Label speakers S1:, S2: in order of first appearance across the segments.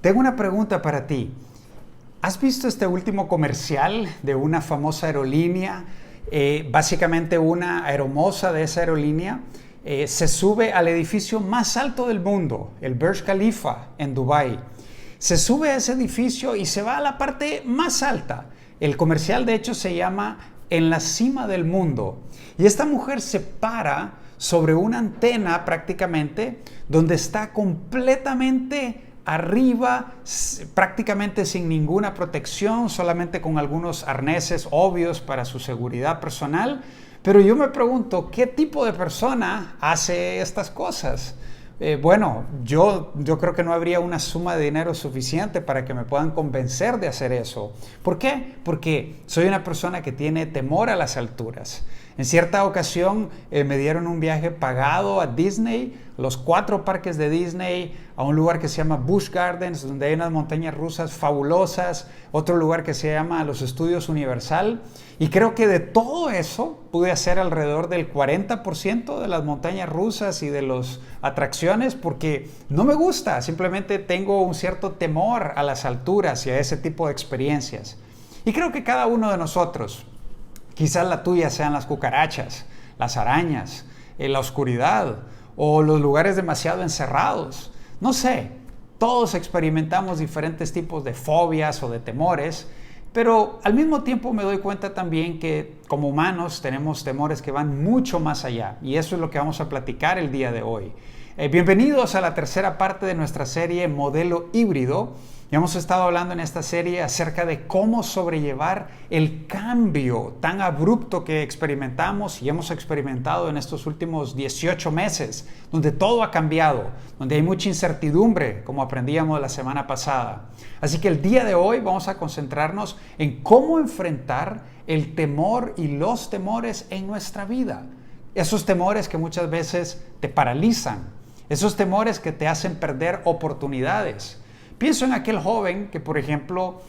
S1: Tengo una pregunta para ti. ¿Has visto este último comercial de una famosa aerolínea? Básicamente una aeromoza de esa aerolínea se sube al edificio más alto del mundo, el Burj Khalifa en Dubái. Se sube a ese edificio y se va a la parte más alta. El comercial de hecho se llama En la cima del mundo. Y esta mujer se para sobre una antena prácticamente donde está completamente arriba, prácticamente sin ninguna protección, solamente con algunos arneses obvios para su seguridad personal. Pero yo me pregunto, ¿qué tipo de persona hace estas cosas? Yo creo que no habría una suma de dinero suficiente para que me puedan convencer de hacer eso. ¿Por qué? Porque soy una persona que tiene temor a las alturas. En cierta ocasión me dieron un viaje pagado a Disney, los 4 parques de Disney, a un lugar que se llama Busch Gardens, donde hay unas montañas rusas fabulosas, otro lugar que se llama los Estudios Universal. Y creo que de todo eso pude hacer alrededor del 40% de las montañas rusas y de las atracciones porque no me gusta, simplemente tengo un cierto temor a las alturas y a ese tipo de experiencias. Y creo que cada uno de nosotros, quizás la tuya sean las cucarachas, las arañas, la oscuridad o los lugares demasiado encerrados. No sé, todos experimentamos diferentes tipos de fobias o de temores, pero al mismo tiempo me doy cuenta también que como humanos tenemos temores que van mucho más allá y eso es lo que vamos a platicar el día de hoy. Bienvenidos a la tercera parte de nuestra serie Modelo Híbrido. Y hemos estado hablando en esta serie acerca de cómo sobrellevar el cambio tan abrupto que experimentamos y hemos experimentado en estos últimos 18 meses, donde todo ha cambiado, donde hay mucha incertidumbre, como aprendíamos la semana pasada. Así que el día de hoy vamos a concentrarnos en cómo enfrentar el temor y los temores en nuestra vida. Esos temores que muchas veces te paralizan, esos temores que te hacen perder oportunidades. Pienso en aquel joven que, por ejemplo,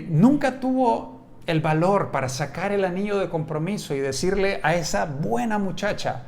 S1: nunca tuvo el valor para sacar el anillo de compromiso y decirle a esa buena muchacha,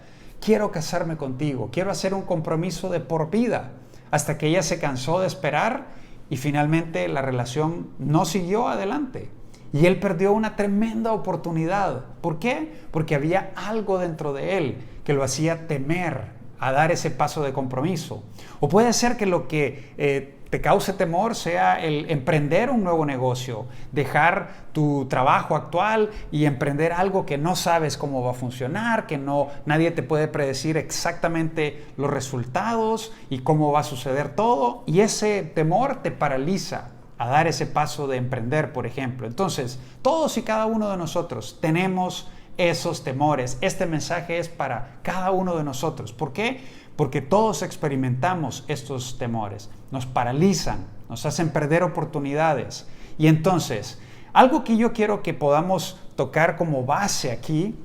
S1: quiero casarme contigo, quiero hacer un compromiso de por vida, hasta que ella se cansó de esperar y finalmente la relación no siguió adelante. Y él perdió una tremenda oportunidad. ¿Por qué? Porque había algo dentro de él que lo hacía temer a dar ese paso de compromiso. O puede ser que lo que te cause temor sea el emprender un nuevo negocio, dejar tu trabajo actual y emprender algo que no sabes cómo va a funcionar, que nadie te puede predecir exactamente los resultados y cómo va a suceder todo, y ese temor te paraliza a dar ese paso de emprender, por ejemplo. Entonces, todos y cada uno de nosotros tenemos esos temores. Este mensaje es para cada uno de nosotros. ¿Por qué? Porque todos experimentamos estos temores. Nos paralizan, nos hacen perder oportunidades. Y entonces, algo que yo quiero que podamos tocar como base aquí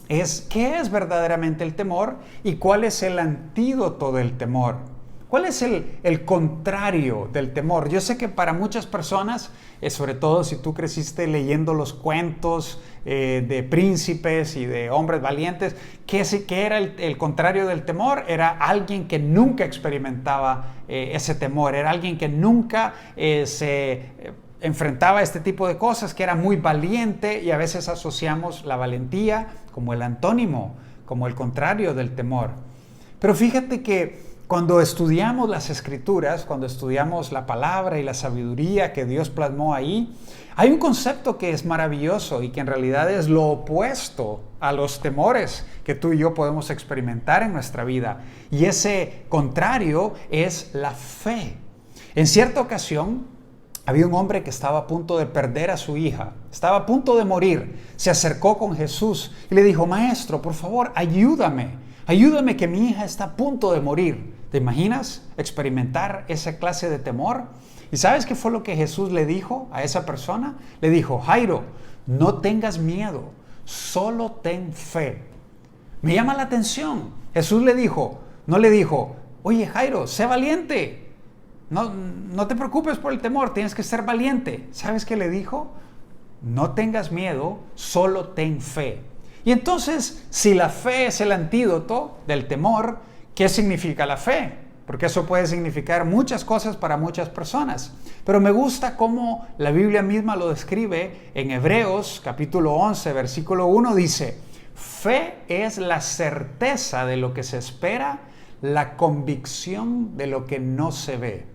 S1: es qué es verdaderamente el temor y cuál es el antídoto del temor. ¿Cuál es el contrario del temor? Yo sé que para muchas personas, sobre todo si tú creciste leyendo los cuentos de príncipes y de hombres valientes, ¿qué era el contrario del temor? Era alguien que nunca experimentaba ese temor, era alguien que nunca se enfrentaba a este tipo de cosas, que era muy valiente, y a veces asociamos la valentía como el antónimo, como el contrario del temor. Pero fíjate que cuando estudiamos las Escrituras, cuando estudiamos la palabra y la sabiduría que Dios plasmó ahí, hay un concepto que es maravilloso y que en realidad es lo opuesto a los temores que tú y yo podemos experimentar en nuestra vida. Y ese contrario es la fe. En cierta ocasión, había un hombre que estaba a punto de perder a su hija, estaba a punto de morir. Se acercó con Jesús y le dijo, Maestro, por favor, ayúdame que mi hija está a punto de morir. ¿Te imaginas experimentar esa clase de temor? ¿Y sabes qué fue lo que Jesús le dijo a esa persona? Le dijo, Jairo, no tengas miedo, solo ten fe. Me llama la atención. Jesús no le dijo, oye Jairo, sé valiente. No te preocupes por el temor, tienes que ser valiente. ¿Sabes qué le dijo? No tengas miedo, solo ten fe. Y entonces, si la fe es el antídoto del temor, ¿qué significa la fe? porque eso puede significar muchas cosas para muchas personas. Pero me gusta cómo la Biblia misma lo describe en Hebreos capítulo 11, versículo 1, dice: fe es la certeza de lo que se espera, la convicción de lo que no se ve.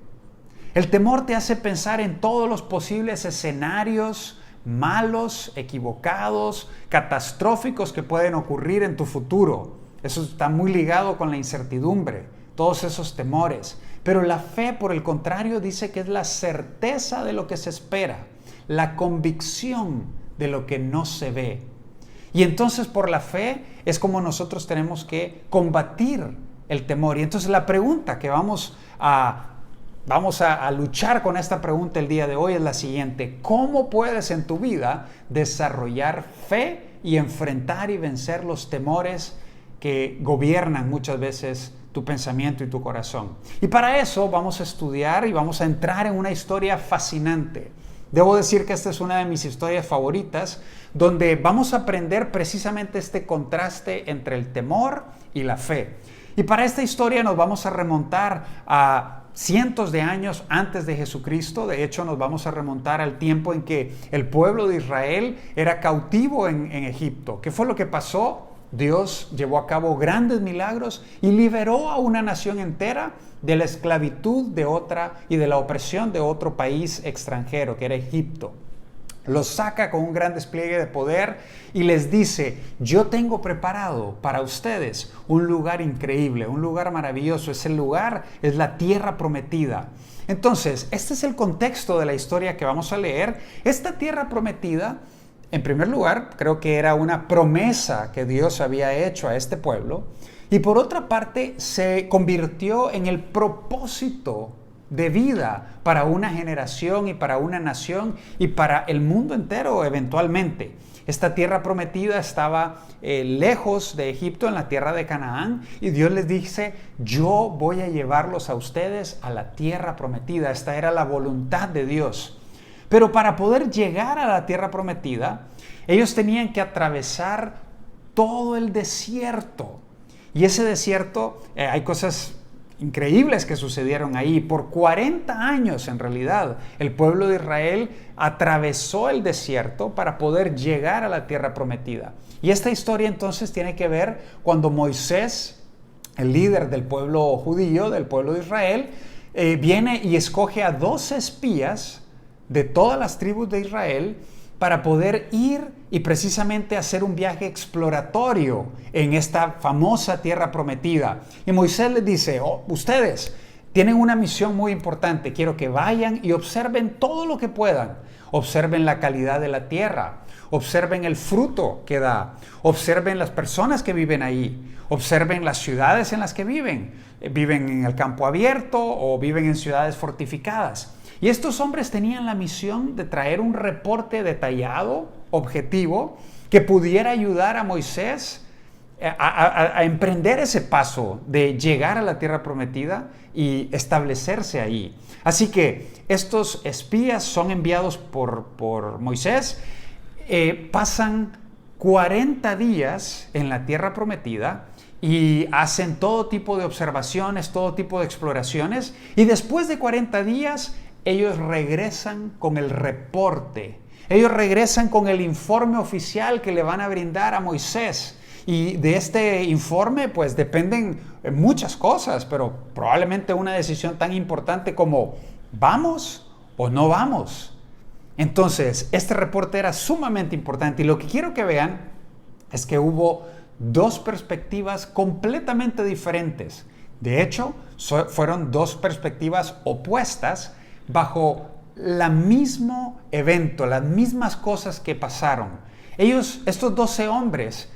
S1: El temor te hace pensar en todos los posibles escenarios malos, equivocados, catastróficos que pueden ocurrir en tu futuro. Eso está muy ligado con la incertidumbre, todos esos temores. Pero la fe, por el contrario, dice que es la certeza de lo que se espera, la convicción de lo que no se ve. Y entonces por la fe es como nosotros tenemos que combatir el temor. Y entonces la pregunta que vamos a luchar con esta pregunta el día de hoy es la siguiente: ¿cómo puedes en tu vida desarrollar fe y enfrentar y vencer los temores que gobiernan muchas veces tu pensamiento y tu corazón? Y para eso vamos a estudiar y vamos a entrar en una historia fascinante. Debo decir que esta es una de mis historias favoritas, donde vamos a aprender precisamente este contraste entre el temor y la fe. Y para esta historia nos vamos a remontar a cientos de años antes de Jesucristo. De hecho, nos vamos a remontar al tiempo en que el pueblo de Israel era cautivo en Egipto. ¿Qué fue lo que pasó? Dios llevó a cabo grandes milagros y liberó a una nación entera de la esclavitud de otra y de la opresión de otro país extranjero, que era Egipto. Los saca con un gran despliegue de poder y les dice: yo tengo preparado para ustedes un lugar increíble, un lugar maravilloso. Ese lugar es la tierra prometida. Entonces, este es el contexto de la historia que vamos a leer. Esta tierra prometida, en primer lugar, creo que era una promesa que Dios había hecho a este pueblo. Y por otra parte, se convirtió en el propósito de vida para una generación y para una nación y para el mundo entero eventualmente. Esta tierra prometida estaba lejos de Egipto, en la tierra de Canaán, y Dios les dice: yo voy a llevarlos a ustedes a la tierra prometida. Esta era la voluntad de Dios. Pero para poder llegar a la tierra prometida, ellos tenían que atravesar todo el desierto. Y ese desierto, hay cosas increíbles que sucedieron ahí. Por 40 años, en realidad, el pueblo de Israel atravesó el desierto para poder llegar a la tierra prometida. Y esta historia entonces tiene que ver cuando Moisés, el líder del pueblo judío, del pueblo de Israel, viene y escoge a 12 espías de todas las tribus de Israel para poder ir y precisamente hacer un viaje exploratorio en esta famosa tierra prometida. Y Moisés les dice: ustedes tienen una misión muy importante. Quiero que vayan y observen todo lo que puedan. Observen la calidad de la tierra. Observen el fruto que da. Observen las personas que viven ahí. Observen las ciudades en las que viven. Viven en el campo abierto o viven en ciudades fortificadas. Y estos hombres tenían la misión de traer un reporte detallado, objetivo, que pudiera ayudar a Moisés a emprender ese paso de llegar a la tierra prometida y establecerse ahí. Así que estos espías son enviados por Moisés, pasan 40 días en la tierra prometida y hacen todo tipo de observaciones, todo tipo de exploraciones, y después de 40 días ellos regresan con el reporte. Ellos regresan con el informe oficial que le van a brindar a Moisés. Y de este informe pues dependen muchas cosas, pero probablemente una decisión tan importante como ¿vamos o no vamos? Entonces, este reporte era sumamente importante, y lo que quiero que vean es que hubo dos perspectivas completamente diferentes. De hecho, fueron dos perspectivas opuestas bajo el mismo evento, las mismas cosas que pasaron. Estos 12 hombres,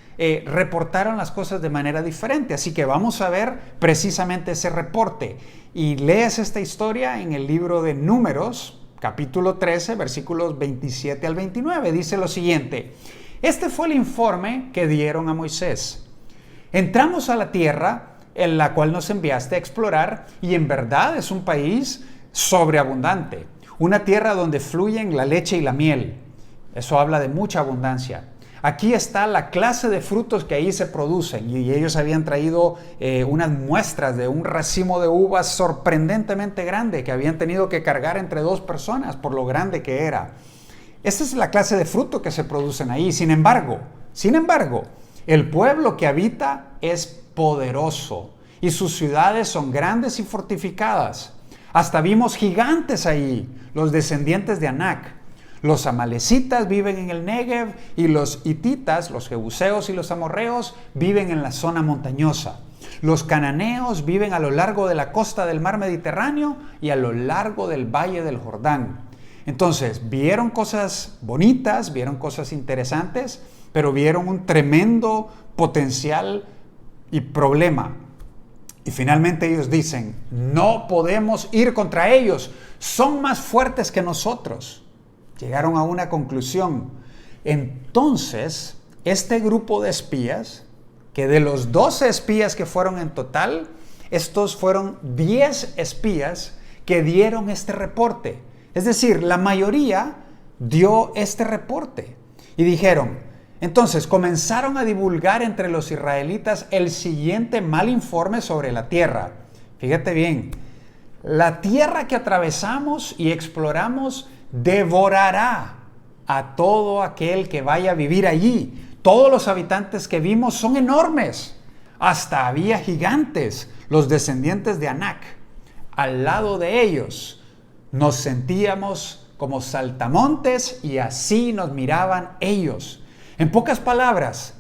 S1: reportaron las cosas de manera diferente. Así que vamos a ver precisamente ese reporte. Y lees esta historia en el libro de Números, capítulo 13, versículos 27 al 29. Dice lo siguiente: este fue el informe que dieron a Moisés. Entramos a la tierra en la cual nos enviaste a explorar, y en verdad es un país sobreabundante, una tierra donde fluyen la leche y la miel. Eso habla de mucha abundancia. Aquí está la clase de frutos que ahí se producen. Y ellos habían traído unas muestras de un racimo de uvas sorprendentemente grande que habían tenido que cargar entre 2 personas por lo grande que era. Esta es la clase de fruto que se producen ahí. Sin embargo, el pueblo que habita es poderoso y sus ciudades son grandes y fortificadas. Hasta vimos gigantes ahí, los descendientes de Anac. Los amalecitas viven en el Negev y los hititas, los jebuseos y los amorreos viven en la zona montañosa. Los cananeos viven a lo largo de la costa del mar Mediterráneo y a lo largo del valle del Jordán. Entonces, vieron cosas bonitas, vieron cosas interesantes, pero vieron un tremendo potencial y problema. Y finalmente ellos dicen, no podemos ir contra ellos, son más fuertes que nosotros. Llegaron a una conclusión. Entonces, este grupo de espías, que de los 12 espías que fueron en total, estos fueron 10 espías que dieron este reporte. Es decir, la mayoría dio este reporte. Y dijeron, entonces comenzaron a divulgar entre los israelitas el siguiente mal informe sobre la tierra. Fíjate bien, la tierra que atravesamos y exploramos devorará a todo aquel que vaya a vivir allí. Todos los habitantes que vimos son enormes. Hasta había gigantes, los descendientes de Anac. Al lado de ellos nos sentíamos como saltamontes y así nos miraban ellos. En pocas palabras,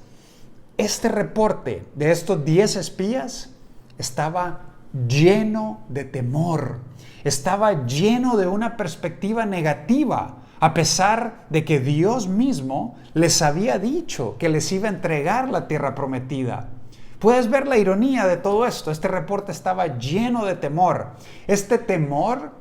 S1: este reporte de estos 10 espías estaba lleno de temor. Estaba lleno de una perspectiva negativa, a pesar de que Dios mismo les había dicho que les iba a entregar la tierra prometida. Puedes ver la ironía de todo esto. Este reporte estaba lleno de temor. Este temor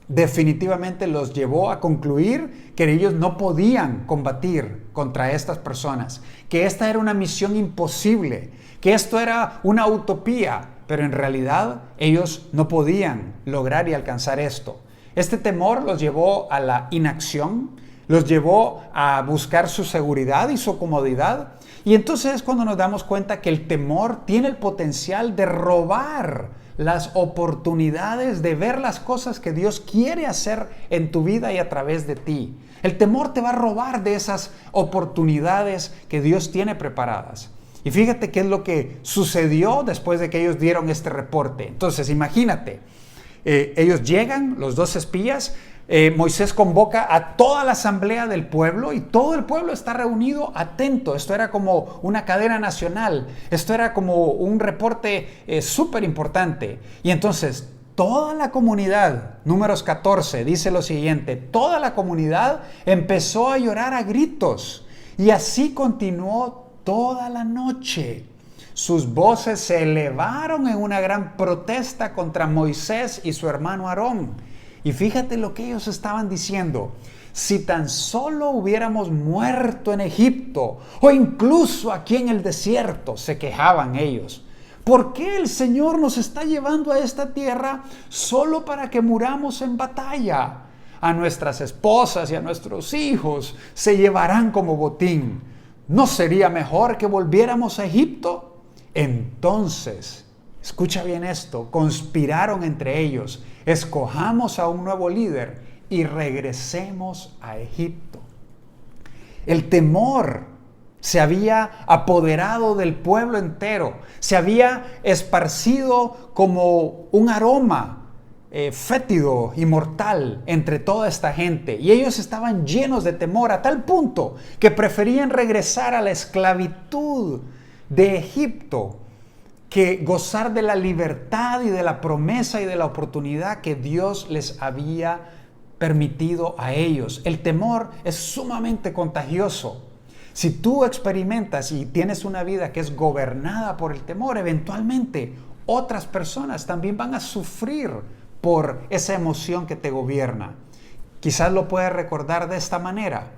S1: definitivamente los llevó a concluir que ellos no podían combatir contra estas personas, que esta era una misión imposible, que esto era una utopía, pero en realidad ellos no podían lograr y alcanzar esto. Este temor los llevó a la inacción, los llevó a buscar su seguridad y su comodidad, y entonces es cuando nos damos cuenta que el temor tiene el potencial de robar las oportunidades de ver las cosas que Dios quiere hacer en tu vida y a través de ti. El temor te va a robar de esas oportunidades que Dios tiene preparadas. Y fíjate qué es lo que sucedió después de que ellos dieron este reporte. Entonces, imagínate, ellos llegan, los 2 espías, Moisés convoca a toda la asamblea del pueblo y todo el pueblo está reunido atento. Esto era como una cadena nacional, esto era como un reporte súper importante. Y entonces toda la comunidad, Números 14, dice lo siguiente, toda la comunidad empezó a llorar a gritos y así continuó toda la noche. Sus voces se elevaron en una gran protesta contra Moisés y su hermano Aarón. Y fíjate lo que ellos estaban diciendo. Si tan solo hubiéramos muerto en Egipto o incluso aquí en el desierto, se quejaban ellos. ¿Por qué el Señor nos está llevando a esta tierra solo para que muramos en batalla? A nuestras esposas y a nuestros hijos se llevarán como botín. ¿No sería mejor que volviéramos a Egipto? Entonces, escucha bien esto, conspiraron entre ellos, escojamos a un nuevo líder y regresemos a Egipto. El temor se había apoderado del pueblo entero, se había esparcido como un aroma fétido y mortal entre toda esta gente, y ellos estaban llenos de temor a tal punto que preferían regresar a la esclavitud de Egipto que gozar de la libertad y de la promesa y de la oportunidad que Dios les había permitido a ellos. El temor es sumamente contagioso. Si tú experimentas y tienes una vida que es gobernada por el temor, eventualmente otras personas también van a sufrir por esa emoción que te gobierna. Quizás lo puedes recordar de esta manera.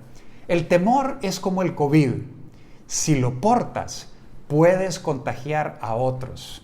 S1: El temor es como el COVID. Si lo portas, puedes contagiar a otros.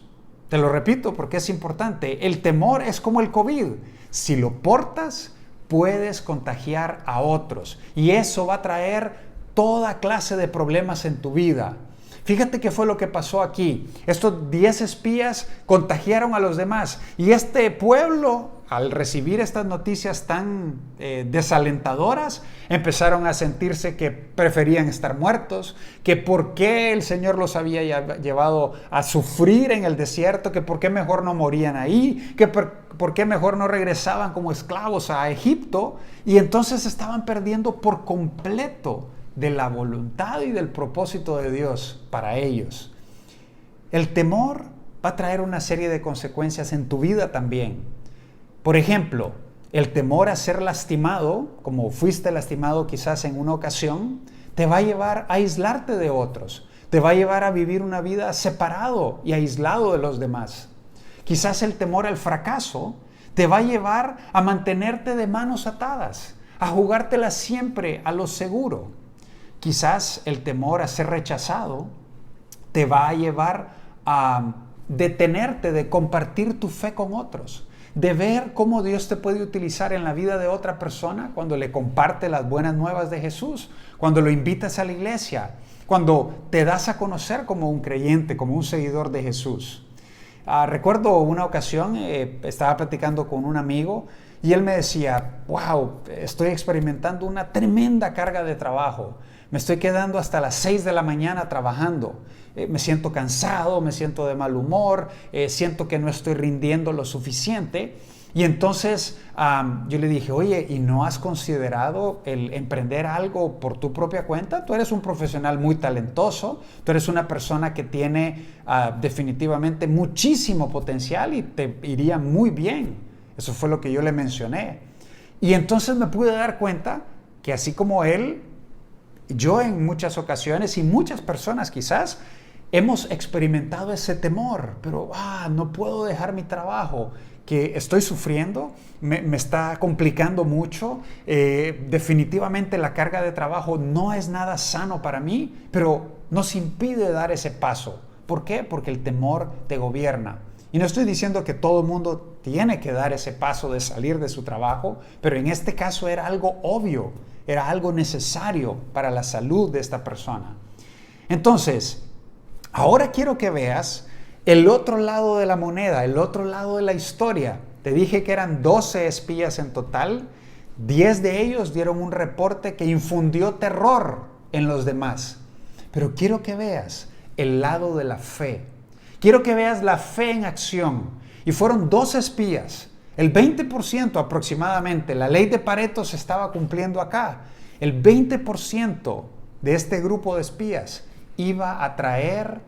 S1: Te lo repito porque es importante. El temor es como el COVID. Si lo portas, puedes contagiar a otros. Y eso va a traer toda clase de problemas en tu vida. Fíjate qué fue lo que pasó aquí. Estos 10 espías contagiaron a los demás. Y este pueblo, al recibir estas noticias tan desalentadoras, empezaron a sentirse que preferían estar muertos, que por qué el Señor los había llevado a sufrir en el desierto, que por qué mejor no morían ahí, que por qué mejor no regresaban como esclavos a Egipto. Y entonces estaban perdiendo por completo de la voluntad y del propósito de Dios para ellos. El temor va a traer una serie de consecuencias en tu vida también. Por ejemplo, el temor a ser lastimado, como fuiste lastimado quizás en una ocasión, te va a llevar a aislarte de otros, te va a llevar a vivir una vida separado y aislado de los demás. Quizás el temor al fracaso te va a llevar a mantenerte de manos atadas, a jugártela siempre a lo seguro. Quizás el temor a ser rechazado te va a llevar a detenerte de compartir tu fe con otros, de ver cómo Dios te puede utilizar en la vida de otra persona cuando le comparte las buenas nuevas de Jesús, cuando lo invitas a la iglesia, cuando te das a conocer como un creyente, como un seguidor de Jesús. Recuerdo una ocasión, estaba platicando con un amigo y él me decía, wow, estoy experimentando una tremenda carga de trabajo. Me estoy quedando hasta las 6 de la mañana trabajando. Me siento cansado, me siento de mal humor, siento que no estoy rindiendo lo suficiente. Y entonces yo le dije, oye, ¿y no has considerado el emprender algo por tu propia cuenta? Tú eres un profesional muy talentoso, tú eres una persona que tiene definitivamente muchísimo potencial y te iría muy bien. Eso fue lo que yo le mencioné. Y entonces me pude dar cuenta que así como él, yo en muchas ocasiones y muchas personas quizás hemos experimentado ese temor, pero no puedo dejar mi trabajo, que estoy sufriendo, me está complicando mucho, definitivamente la carga de trabajo no es nada sano para mí, pero nos impide dar ese paso. ¿Por qué? Porque el temor te gobierna. Y no estoy diciendo que todo el mundo tiene que dar ese paso de salir de su trabajo, pero en este caso era algo obvio, era algo necesario para la salud de esta persona. Entonces, ahora quiero que veas el otro lado de la moneda, el otro lado de la historia. Te dije que eran 12 espías en total, 10 de ellos dieron un reporte que infundió terror en los demás. Pero quiero que veas el lado de la fe. Quiero que veas la fe en acción. Y fueron 12 espías. El 20% aproximadamente, la ley de Pareto se estaba cumpliendo acá. El 20% de este grupo de espías iba a traer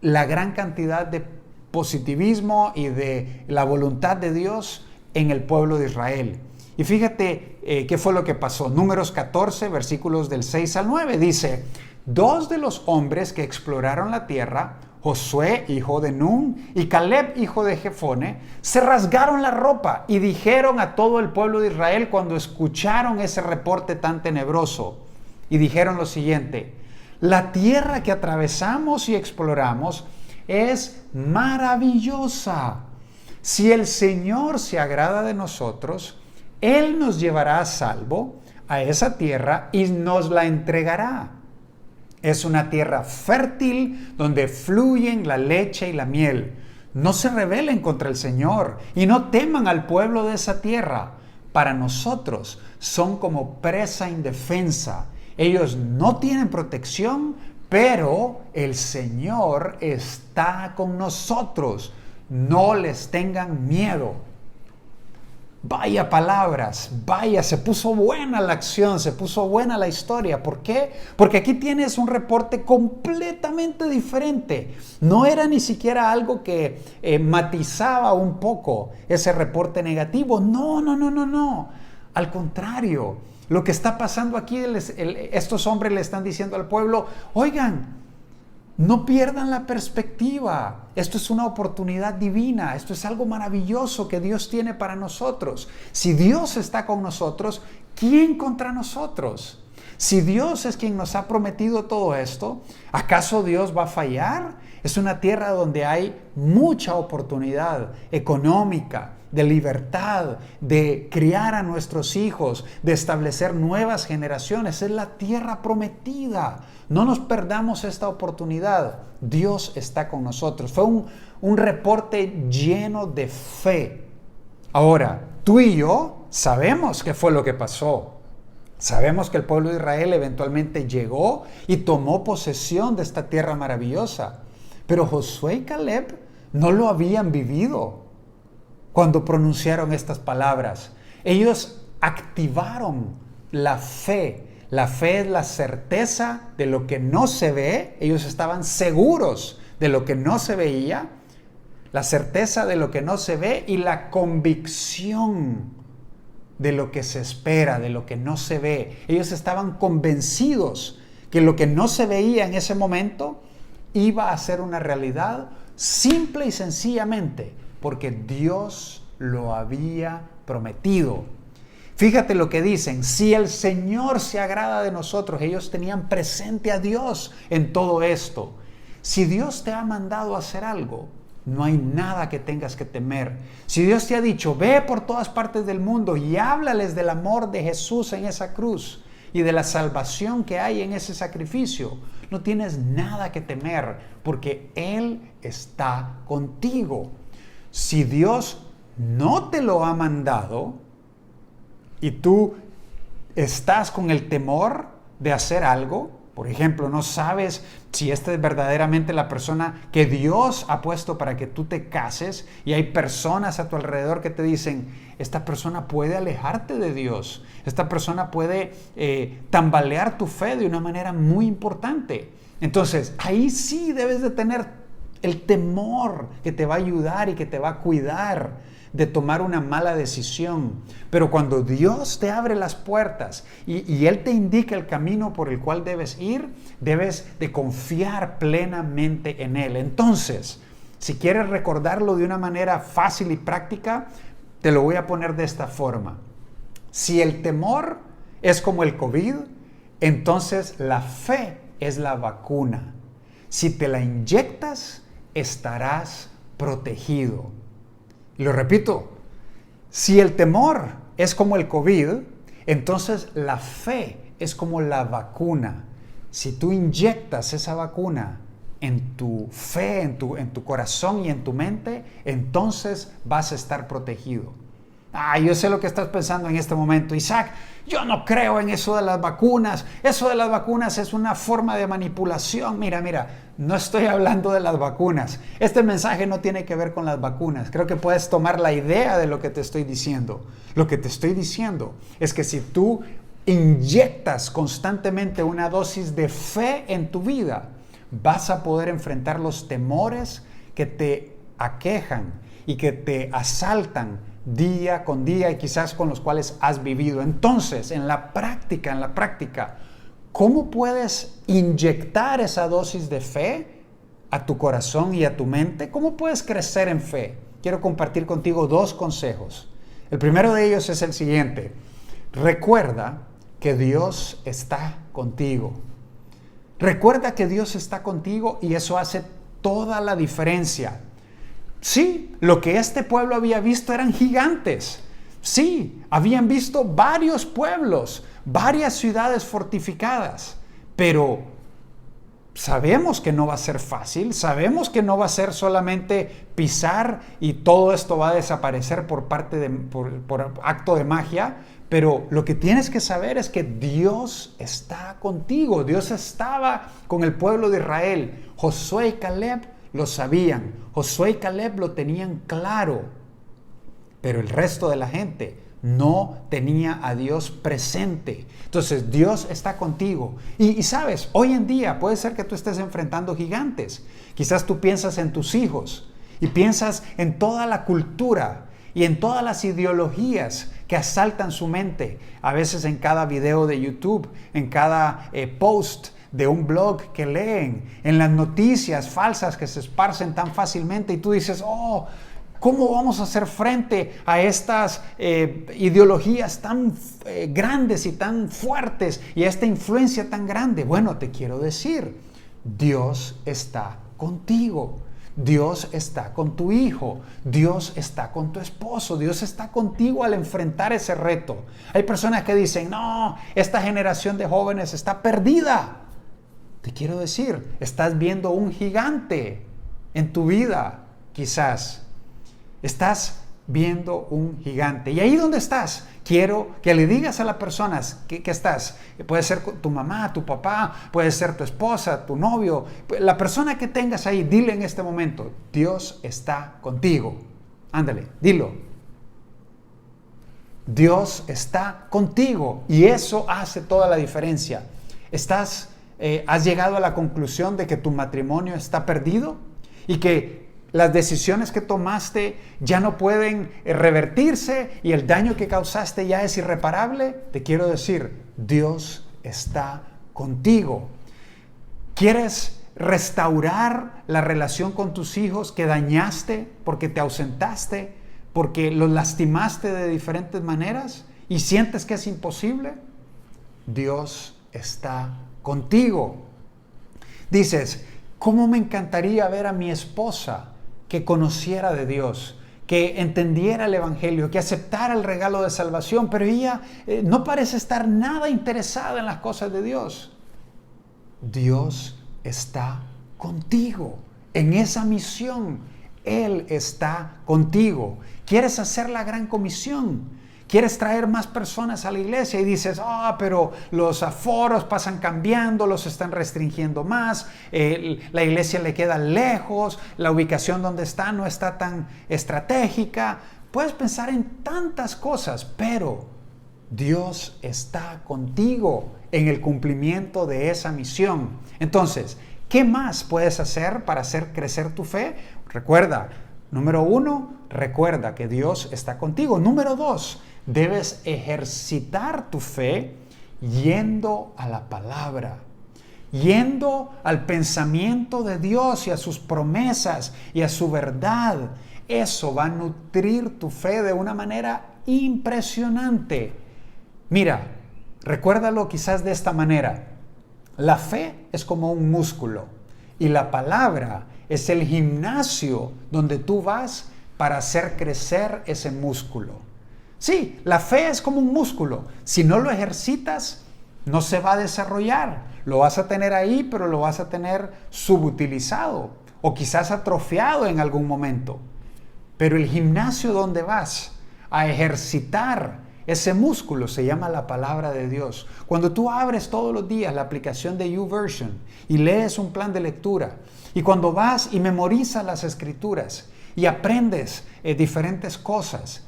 S1: la gran cantidad de positivismo y de la voluntad de Dios en el pueblo de Israel. Y fíjate qué fue lo que pasó. Números 14, versículos del 6 al 9, dice: 2 de los hombres que exploraron la tierra, Josué, hijo de Nun, y Caleb, hijo de Jefone, se rasgaron la ropa y dijeron a todo el pueblo de Israel cuando escucharon ese reporte tan tenebroso. Y dijeron lo siguiente: la tierra que atravesamos y exploramos es maravillosa. Si el Señor se agrada de nosotros, Él nos llevará a salvo a esa tierra y nos la entregará. Es una tierra fértil donde fluyen la leche y la miel. No se rebelen contra el Señor y no teman al pueblo de esa tierra. Para nosotros son como presa indefensa. Ellos no tienen protección, pero el Señor está con nosotros. No les tengan miedo. Vaya palabras, vaya, se puso buena la acción, se puso buena la historia. ¿Por qué? Porque aquí tienes un reporte completamente diferente. No era ni siquiera algo que matizaba un poco ese reporte negativo. No. Al contrario, lo que está pasando aquí, estos hombres le están diciendo al pueblo: oigan, no pierdan la perspectiva. Esto es una oportunidad divina. Esto es algo maravilloso que Dios tiene para nosotros. Si Dios está con nosotros, ¿quién contra nosotros? Si Dios es quien nos ha prometido todo esto, ¿acaso Dios va a fallar? Es una tierra donde hay mucha oportunidad económica, de libertad, de criar a nuestros hijos, de establecer nuevas generaciones. Es la tierra prometida. No nos perdamos esta oportunidad. Dios está con nosotros. Fue un reporte lleno de fe. Ahora, tú y yo sabemos qué fue lo que pasó. Sabemos que el pueblo de Israel eventualmente llegó y tomó posesión de esta tierra maravillosa. Pero Josué y Caleb no lo habían vivido cuando pronunciaron estas palabras. Ellos activaron la fe. La fe es la certeza de lo que no se ve. Ellos estaban seguros de lo que no se veía. La certeza de lo que no se ve y la convicción de lo que se espera, de lo que no se ve. Ellos estaban convencidos que lo que no se veía en ese momento iba a ser una realidad, simple y sencillamente porque Dios lo había prometido. Fíjate lo que dicen: si el Señor se agrada de nosotros. Ellos tenían presente a Dios en todo esto. Si Dios te ha mandado a hacer algo, no hay nada que tengas que temer. Si Dios te ha dicho, ve por todas partes del mundo y háblales del amor de Jesús en esa cruz y de la salvación que hay en ese sacrificio, no tienes nada que temer porque Él está contigo. Si Dios no te lo ha mandado y tú estás con el temor de hacer algo, por ejemplo, no sabes si esta es verdaderamente la persona que Dios ha puesto para que tú te cases, y hay personas a tu alrededor que te dicen, esta persona puede alejarte de Dios, esta persona puede tambalear tu fe de una manera muy importante. Entonces, ahí sí debes de tener el temor que te va a ayudar y que te va a cuidar de tomar una mala decisión. Pero cuando Dios te abre las puertas y Él te indica el camino por el cual debes ir, debes de confiar plenamente en Él. Entonces, si quieres recordarlo de una manera fácil y práctica, te lo voy a poner de esta forma. Si el temor es como el COVID, entonces la fe es la vacuna. Si te la inyectas, estarás protegido. Lo repito, si el temor es como el COVID, entonces la fe es como la vacuna. Si tú inyectas esa vacuna en tu fe, en tu corazón y en tu mente, entonces vas a estar protegido. Yo sé lo que estás pensando en este momento. Isaac, yo no creo en eso de las vacunas. Eso de las vacunas es una forma de manipulación. Mira, no estoy hablando de las vacunas. Este mensaje no tiene que ver con las vacunas. Creo que puedes tomar la idea de lo que te estoy diciendo. Lo que te estoy diciendo es que si tú inyectas constantemente una dosis de fe en tu vida, vas a poder enfrentar los temores que te aquejan y que te asaltan día con día y quizás con los cuales has vivido. Entonces, en la práctica, ¿cómo puedes inyectar esa dosis de fe a tu corazón y a tu mente? ¿Cómo puedes crecer en fe? Quiero compartir contigo 2 consejos. El primero de ellos es el siguiente: recuerda que Dios está contigo. Recuerda que Dios está contigo y eso hace toda la diferencia. Sí, lo que este pueblo había visto eran gigantes. Sí, habían visto varios pueblos, varias ciudades fortificadas, pero sabemos que no va a ser fácil, sabemos que no va a ser solamente pisar y todo esto va a desaparecer por acto de magia, pero lo que tienes que saber es que Dios está contigo. Dios estaba con el pueblo de Israel. Josué y Caleb lo sabían, Josué y Caleb lo tenían claro, pero el resto de la gente no tenía a Dios presente. Entonces Dios está contigo y sabes, hoy en día puede ser que tú estés enfrentando gigantes. Quizás tú piensas en tus hijos y piensas en toda la cultura y en todas las ideologías que asaltan su mente, a veces en cada video de YouTube, en cada post de un blog que leen, en las noticias falsas que se esparcen tan fácilmente, y tú dices, ¿Cómo vamos a hacer frente a estas ideologías tan grandes y tan fuertes y a esta influencia tan grande? Bueno, te quiero decir, Dios está contigo. Dios está con tu hijo, Dios está con tu esposo, Dios está contigo al enfrentar ese reto. Hay personas que dicen, no, esta generación de jóvenes está perdida. Te quiero decir, estás viendo un gigante en tu vida, quizás. Estás viendo un gigante. Y ahí donde estás, quiero que le digas a las personas que estás. Puede ser tu mamá, tu papá, puede ser tu esposa, tu novio. La persona que tengas ahí, dile en este momento, Dios está contigo. Ándale, dilo. Dios está contigo y eso hace toda la diferencia. ¿Has llegado a la conclusión de que tu matrimonio está perdido y que las decisiones que tomaste ya no pueden revertirse y el daño que causaste ya es irreparable? Te quiero decir, Dios está contigo. ¿Quieres restaurar la relación con tus hijos que dañaste porque te ausentaste, porque los lastimaste de diferentes maneras y sientes que es imposible? Dios está contigo. Dices, ¿cómo me encantaría ver a mi esposa que conociera de Dios, que entendiera el Evangelio, que aceptara el regalo de salvación, pero ella no parece estar nada interesada en las cosas de Dios? Dios está contigo en esa misión. Él está contigo. ¿Quieres hacer la gran comisión? ¿Quieres traer más personas a la iglesia? Y dices, pero los aforos pasan cambiando, los están restringiendo más, la iglesia le queda lejos, la ubicación donde está no está tan estratégica. Puedes pensar en tantas cosas, pero Dios está contigo en el cumplimiento de esa misión. Entonces, ¿qué más puedes hacer para hacer crecer tu fe? Recuerda, número 1, recuerda que Dios está contigo. Número 2, debes ejercitar tu fe yendo a la palabra, yendo al pensamiento de Dios y a sus promesas y a su verdad. Eso va a nutrir tu fe de una manera impresionante. Mira, recuérdalo quizás de esta manera. La fe es como un músculo y la palabra es el gimnasio donde tú vas para hacer crecer ese músculo. Sí, la fe es como un músculo. Si no lo ejercitas, no se va a desarrollar. Lo vas a tener ahí, pero lo vas a tener subutilizado o quizás atrofiado en algún momento. Pero el gimnasio donde vas a ejercitar ese músculo se llama la palabra de Dios. Cuando tú abres todos los días la aplicación de YouVersion y lees un plan de lectura, y cuando vas y memorizas las escrituras y aprendes diferentes cosas,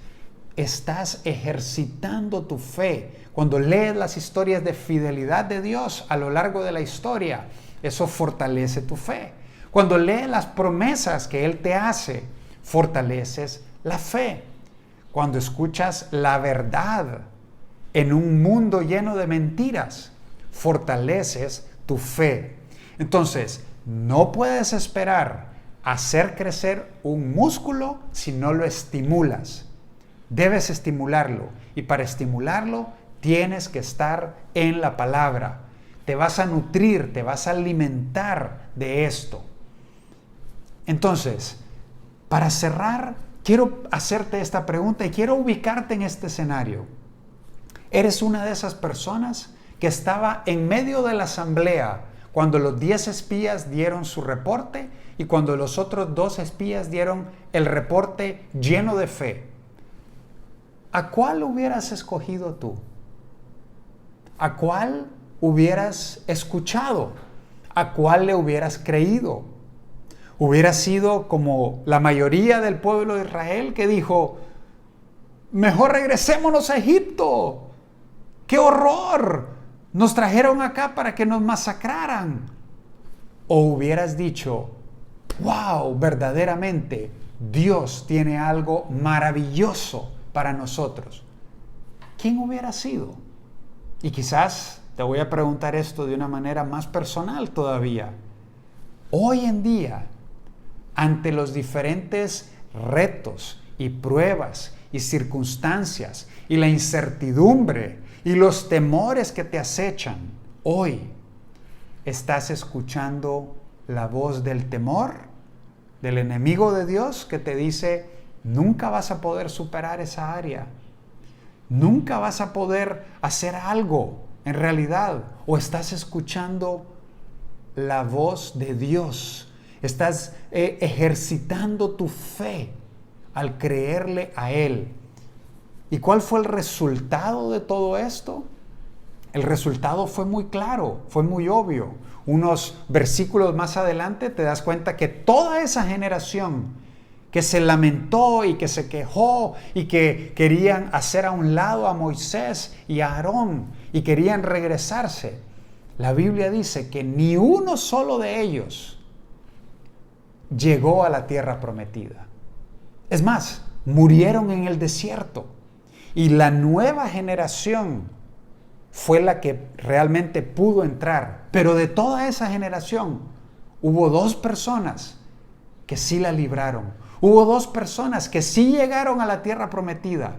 S1: estás ejercitando tu fe. Cuando lees las historias de fidelidad de Dios a lo largo de la historia, eso fortalece tu fe. Cuando lees las promesas que Él te hace, fortaleces la fe. Cuando escuchas la verdad en un mundo lleno de mentiras, fortaleces tu fe. Entonces, no puedes esperar hacer crecer un músculo si no lo estimulas. Debes estimularlo y para estimularlo tienes que estar en la palabra. Te vas a nutrir, te vas a alimentar de esto. Entonces, para cerrar, quiero hacerte esta pregunta y quiero ubicarte en este escenario. ¿Eres una de esas personas que estaba en medio de la asamblea cuando los 10 espías dieron su reporte y cuando los otros 2 espías dieron el reporte lleno de fe? ¿A cuál hubieras escogido tú? ¿A cuál hubieras escuchado? ¿A cuál le hubieras creído? ¿Hubieras sido como la mayoría del pueblo de Israel que dijo, mejor regresémonos a Egipto? ¡Qué horror! Nos trajeron acá para que nos masacraran. ¿O hubieras dicho, wow, verdaderamente Dios tiene algo maravilloso para nosotros? ¿Quién hubiera sido? Y quizás te voy a preguntar esto de una manera más personal todavía. Hoy en día, ante los diferentes retos y pruebas y circunstancias y la incertidumbre y los temores que te acechan, hoy estás escuchando la voz del temor, del enemigo de Dios que te dice, nunca vas a poder superar esa área, nunca vas a poder hacer algo en realidad, o estás escuchando la voz de Dios, estás ejercitando tu fe al creerle a Él. ¿Y cuál fue el resultado de todo esto? El resultado fue muy claro, fue muy obvio. Unos versículos más adelante te das cuenta que toda esa generación que se lamentó y que se quejó y que querían hacer a un lado a Moisés y a Aarón y querían regresarse, la Biblia dice que ni uno solo de ellos llegó a la tierra prometida. Es más, murieron en el desierto. Y la nueva generación fue la que realmente pudo entrar. Pero de toda esa generación, hubo 2 personas que sí la libraron. Hubo 2 personas que sí llegaron a la tierra prometida.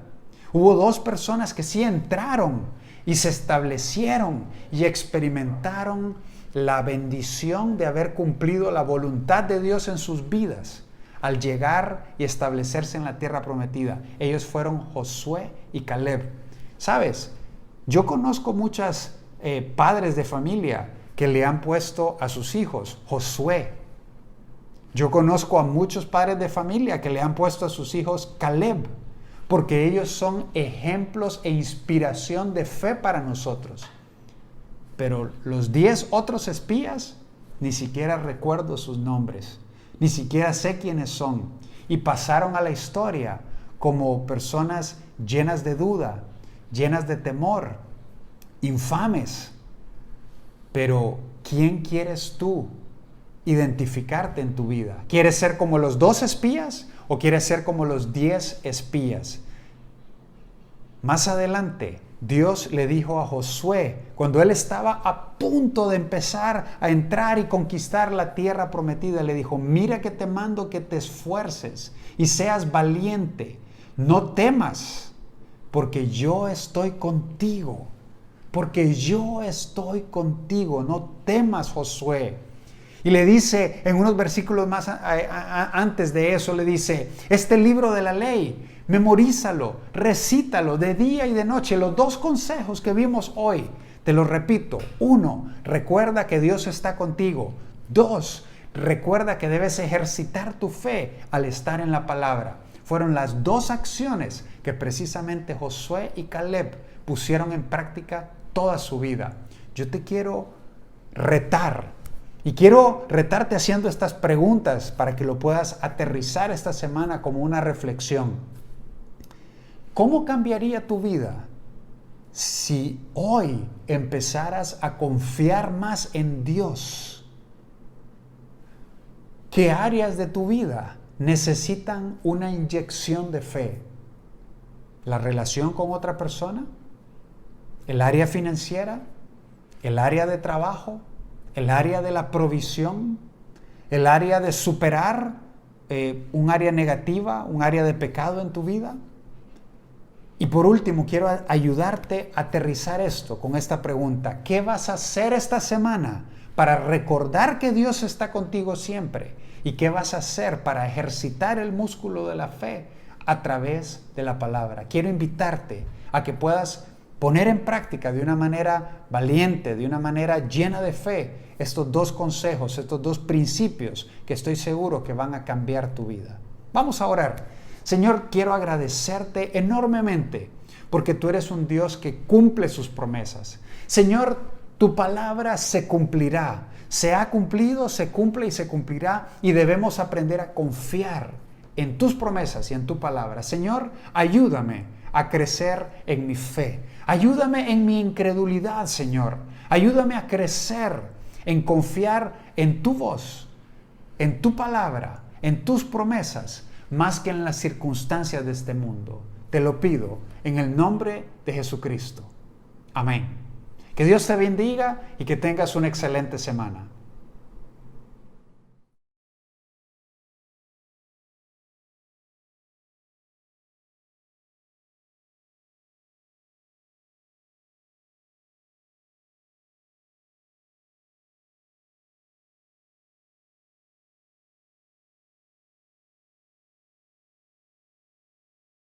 S1: Hubo 2 personas que sí entraron y se establecieron y experimentaron la bendición de haber cumplido la voluntad de Dios en sus vidas al llegar y establecerse en la tierra prometida. Ellos fueron Josué y Caleb. ¿Sabes? Yo conozco muchos padres de familia que le han puesto a sus hijos Josué. Yo conozco a muchos padres de familia que le han puesto a sus hijos Caleb, porque ellos son ejemplos e inspiración de fe para nosotros. Pero los 10 otros espías, ni siquiera recuerdo sus nombres. Ni siquiera sé quiénes son, y pasaron a la historia como personas llenas de duda, llenas de temor, infames. Pero ¿quién quieres tú identificarte en tu vida? ¿Quieres ser como los 2 espías o quieres ser como los 10 espías? Más adelante, Dios le dijo a Josué, cuando él estaba a punto de empezar a entrar y conquistar la tierra prometida, le dijo, mira que te mando que te esfuerces y seas valiente, no temas, porque yo estoy contigo, porque yo estoy contigo, no temas, Josué. Y le dice, en unos versículos más antes de eso, le dice, este libro de la ley, memorízalo, recítalo de día y de noche. Los 2 consejos que vimos hoy, te los repito. 1, recuerda que Dios está contigo. 2, recuerda que debes ejercitar tu fe al estar en la palabra. Fueron las 2 acciones que precisamente Josué y Caleb pusieron en práctica toda su vida. Yo te quiero retar. Y quiero retarte haciendo estas preguntas para que lo puedas aterrizar esta semana como una reflexión. ¿Cómo cambiaría tu vida si hoy empezaras a confiar más en Dios? ¿Qué áreas de tu vida necesitan una inyección de fe? ¿La relación con otra persona? ¿El área financiera? ¿El área de trabajo? ¿El área de la provisión? ¿El área de superar un área negativa, un área de pecado en tu vida? Y por último, quiero ayudarte a aterrizar esto con esta pregunta. ¿Qué vas a hacer esta semana para recordar que Dios está contigo siempre? ¿Y qué vas a hacer para ejercitar el músculo de la fe a través de la palabra? Quiero invitarte a que puedas poner en práctica de una manera valiente, de una manera llena de fe, estos 2 consejos, estos 2 principios que estoy seguro que van a cambiar tu vida. Vamos a orar. Señor, quiero agradecerte enormemente porque tú eres un Dios que cumple sus promesas. Señor, tu palabra se cumplirá. Se ha cumplido, se cumple y se cumplirá, y debemos aprender a confiar en tus promesas y en tu palabra. Señor, ayúdame a crecer en mi fe. Ayúdame en mi incredulidad, Señor. Ayúdame a crecer en confiar en tu voz, en tu palabra, en tus promesas, más que en las circunstancias de este mundo. Te lo pido en el nombre de Jesucristo. Amén. Que Dios te bendiga y que tengas una excelente semana.